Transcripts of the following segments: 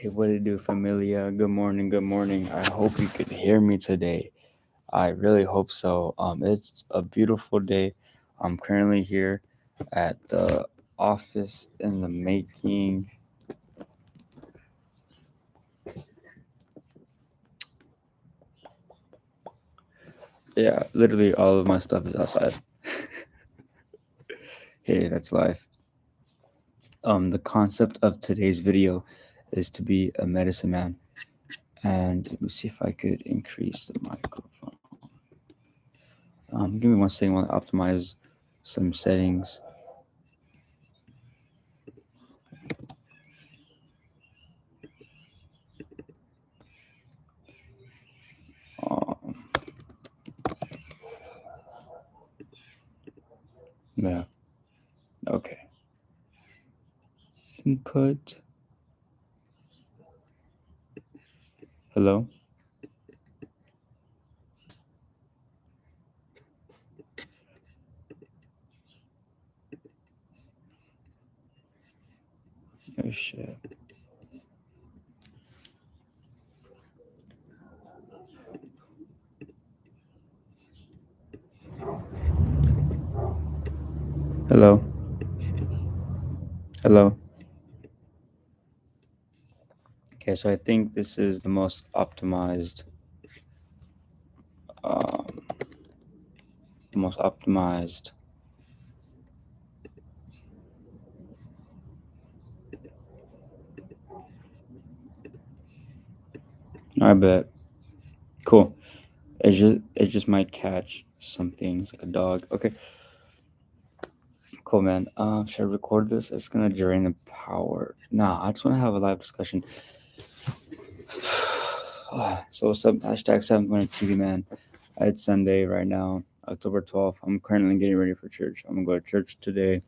Hey, what do you do, familia? Good morning, good morning. I hope you could hear me today. I really hope so. It's a beautiful day. I'm currently here at the office in the making. Yeah, literally all of my stuff is outside. Hey, that's life. The concept of today's video is to be a medicine man. And let me see if I could increase the microphone. Give me 1 second while I optimize some settings. Um, yeah, okay. Input. Hello? Oh shit. Hello? Hello? Okay, so I think this is the most optimized, um, the most optimized. I bet. Cool. It just might catch some things like a dog. Okay, cool, man. Should I record this? It's gonna drain the power. Nah, I just want to have a live discussion. So sub hashtag 7 TV man. It's Sunday right now, October 12th. I'm currently getting ready for church. I'm gonna go to church today,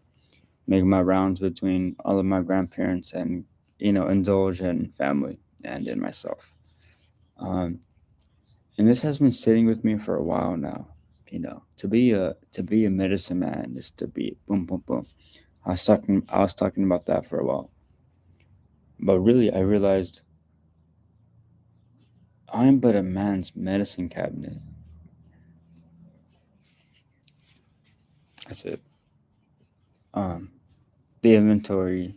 make my rounds between all of my grandparents and indulge in family and in myself. Um, and this has been sitting with me for a while now. To be a medicine man is to be boom boom boom. I was talking about that for a while, but really I realized I'm but a man's medicine cabinet. That's it. Um, the inventory.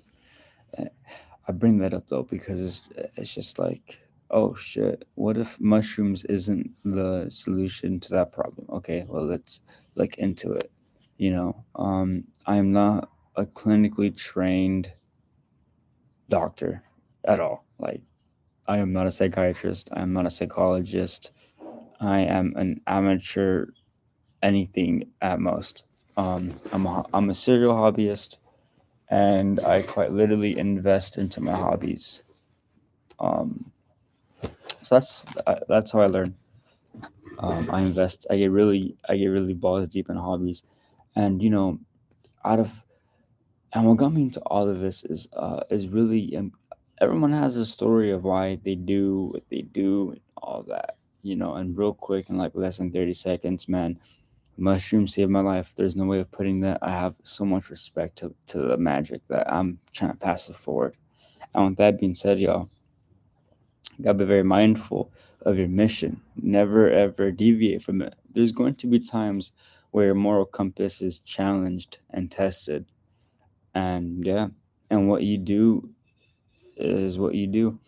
I bring that up though because it's just like, oh shit, what if mushrooms isn't the solution to that problem? Okay, well, let's look into it. I am not a clinically trained doctor at all. Like, I am not a psychiatrist. I am not a psychologist. I am an amateur anything at most. I'm a serial hobbyist, and I quite literally invest into my hobbies. Um, so that's how I learn. I invest. I get really balls deep in hobbies, and out of and what got me into all of this is really everyone has a story of why they do what they do and all that. And real quick in like less than 30 seconds, man, mushrooms saved my life. There's no way of putting that. I have so much respect to the magic that I'm trying to pass it forward. And with that being said, y'all, you gotta be very mindful of your mission. Never ever deviate from it. There's going to be times where your moral compass is challenged and tested. And yeah, and what you do is what you do.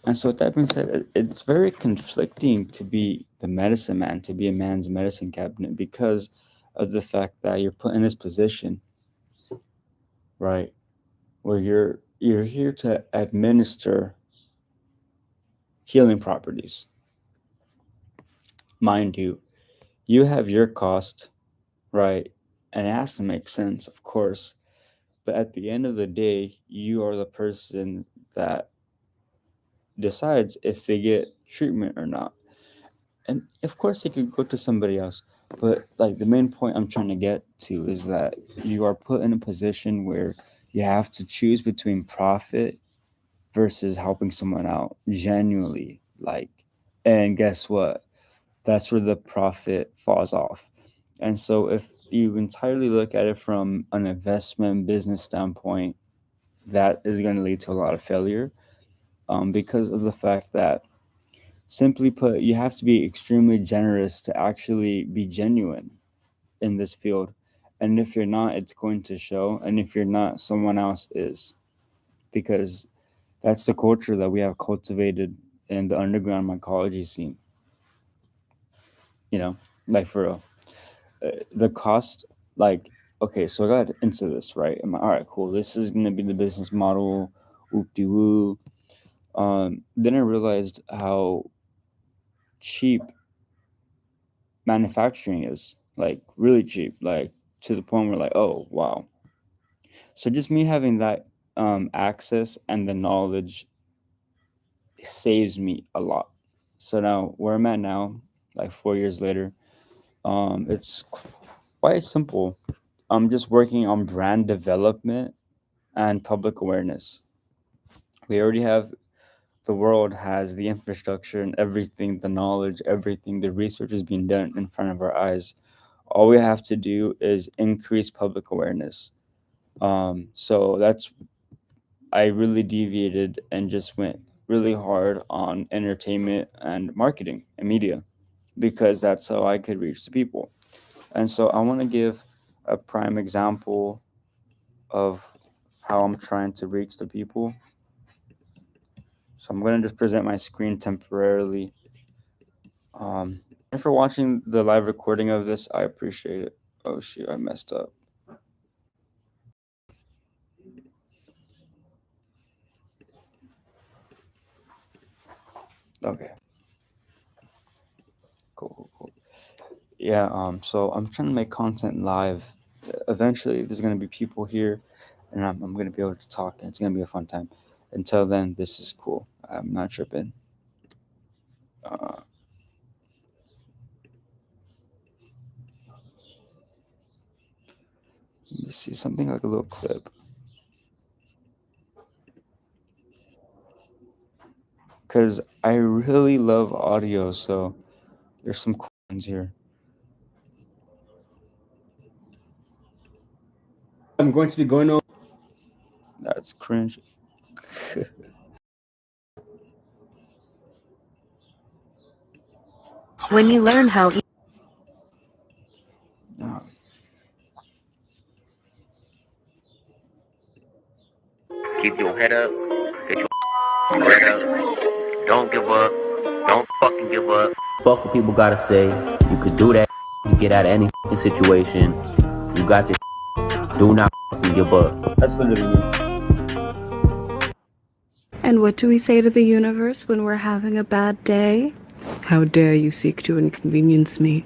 And so, with that being said, it's very conflicting to be the medicine man, to be a man's medicine cabinet, because of the fact that you're put in this position, right, where you're here to administer healing properties. Mind you, you have your cost, right, and it has to make sense, of course. But at the end of the day, you are the person that decides if they get treatment or not. And of course, they could go to somebody else. But like the main point I'm trying to get to is that you are put in a position where you have to choose between profit versus helping someone out genuinely. Like, and guess what? That's where the profit falls off. And so, if you entirely look at it from an investment business standpoint, that is going to lead to a lot of failure. because of the fact that, simply put, you have to be extremely generous to actually be genuine in this field. And if you're not, it's going to show. And if you're not, someone else is. Because that's the culture that we have cultivated in the underground mycology scene. You know, like for real. The cost, like, okay, so I got into this, right? I'm like, all right, cool. This is going to be the business model. Whoop de woo. Then I realized how cheap manufacturing is, like really cheap, like to the point where, like, oh wow. So just me having that access and the knowledge saves me a lot. So now where I'm at now, like 4 years later, it's quite simple. I'm just working on brand development and public awareness. We already have, the world has the infrastructure and everything, the knowledge, everything, the research is being done in front of our eyes. All we have to do is increase public awareness. So that's, I really deviated and just went really hard on entertainment and marketing and media because that's how I could reach the people. And so I want to give a prime example of how I'm trying to reach the people. So I'm going to just present my screen temporarily. And for watching the live recording of this, I appreciate it. Oh shoot, I messed up. Okay, cool, cool, cool. Yeah, so I'm trying to make content live. Eventually, there's gonna be people here, and I'm gonna be able to talk, and it's gonna be a fun time. Until then, this is cool. I'm not tripping. Uh, Let me see something like a little clip, because I really love audio. So there's some cool ones here. I'm going to be going over. That's cringe. When you learn how Uh, Keep your head up, get your head up. Don't give up. Don't fucking give up. Fuck what people gotta say. You could do that. You can get out of any situation. You got this. Do not fucking give up. that's literally me. And what do we say to the universe when we're having a bad day? How dare you seek to inconvenience me?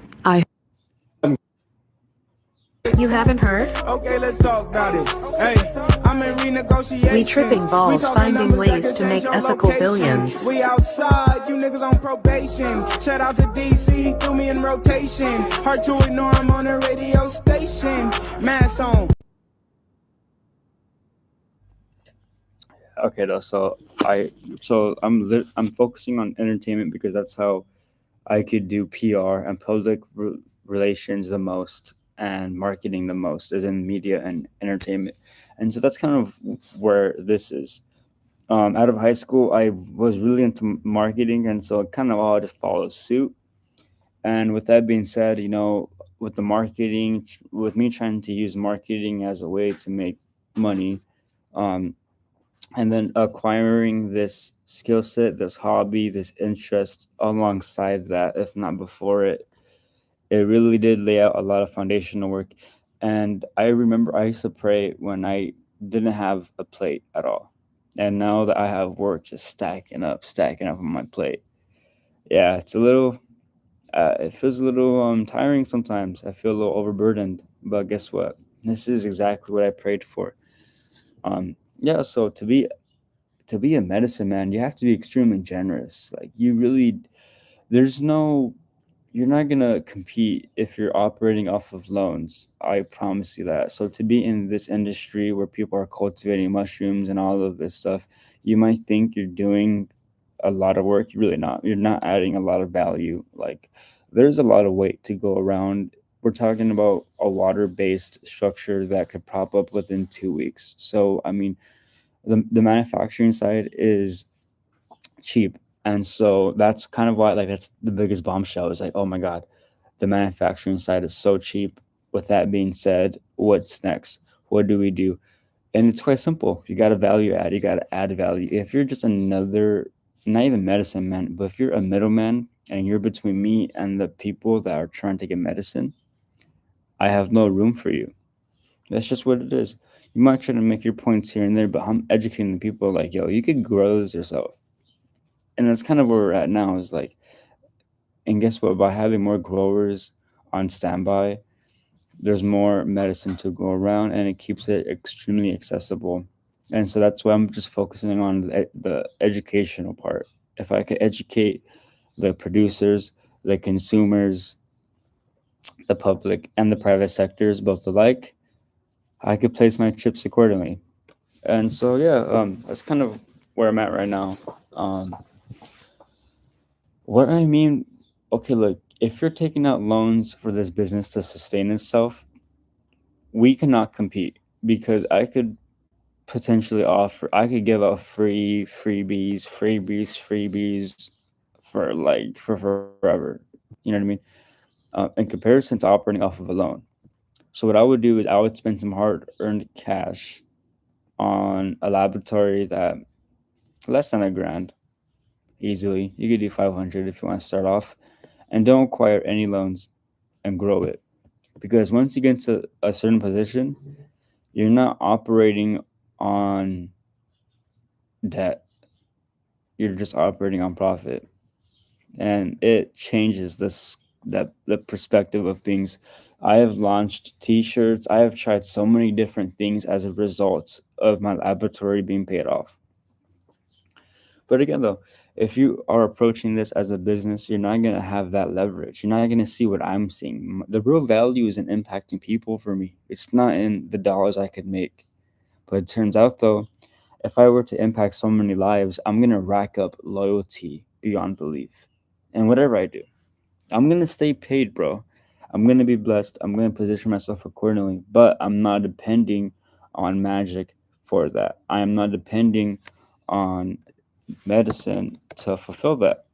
You haven't heard? Okay, let's talk about it. Hey, I'm in renegotiations. We tripping balls finding ways to make ethical billions. We outside, you niggas on probation. Shout out to DC, he threw me in rotation. Hard to ignore, I'm on a radio station. Mass on. Okay, though. I'm focusing on entertainment because that's how I could do PR and relations the most and marketing the most, as in media and entertainment. And so that's kind of where this is. Out of high school, I was really into marketing, and so it kind of all just follows suit. And with that being said, with the marketing, with me trying to use marketing as a way to make money, um, and then acquiring this skill set, this hobby, this interest alongside that, if not before it, it really did lay out a lot of foundational work. And I remember I used to pray when I didn't have a plate at all. And now that I have work just stacking up on my plate. Yeah, it's a little, it feels a little tiring sometimes. I feel a little overburdened. But guess what? This is exactly what I prayed for. Yeah, so to be a medicine man, you have to be extremely generous. Like you really, there's no, you're not gonna compete if you're operating off of loans. I promise you that. So to be in this industry where people are cultivating mushrooms and all of this stuff, you might think you're doing a lot of work. You're really not. You're not adding a lot of value. Like there's a lot of weight to go around. We're talking about a water-based structure that could prop up within 2 weeks. So I mean, the manufacturing side is cheap. And so that's kind of why, like, that's the biggest bombshell is like, oh my God, the manufacturing side is so cheap. With that being said, what's next? What do we do? And it's quite simple. You got to value add. You got to add value. If you're just another, not even medicine man, but if you're a middleman and you're between me and the people that are trying to get medicine, I have no room for you. That's just what it is. You might try to make your points here and there, but I'm educating the people like, yo, you could grow this yourself. And that's kind of where we're at now is like, and guess what? By having more growers on standby, there's more medicine to go around and it keeps it extremely accessible. And so that's why I'm just focusing on the educational part. If I could educate the producers, the consumers, the public, and the private sectors both alike, I could place my chips accordingly. And so, yeah, that's kind of where I'm at right now. Um, what I mean, okay, look, if you're taking out loans for this business to sustain itself, we cannot compete because I could potentially offer, I could give out freebies for forever. You know what I mean? In comparison to operating off of a loan. So what I would do is I would spend some hard earned cash on a laboratory that less than a grand easily. You could do 500 if you want to start off, and don't acquire any loans and grow it. Because once you get to a certain position, you're not operating on debt. You're just operating on profit, and it changes the perspective of things. I have launched T-shirts. I have tried so many different things as a result of my laboratory being paid off. But again, though, if you are approaching this as a business, you're not gonna have that leverage. You're not gonna see what I'm seeing. The real value is in impacting people for me. It's not in the dollars I could make. But it turns out, though, if I were to impact so many lives, I'm gonna rack up loyalty beyond belief. And whatever I do, I'm gonna stay paid, bro. I'm gonna be blessed. I'm gonna position myself accordingly. But I'm not depending on magic for that. I am not depending on medicine to fulfill that.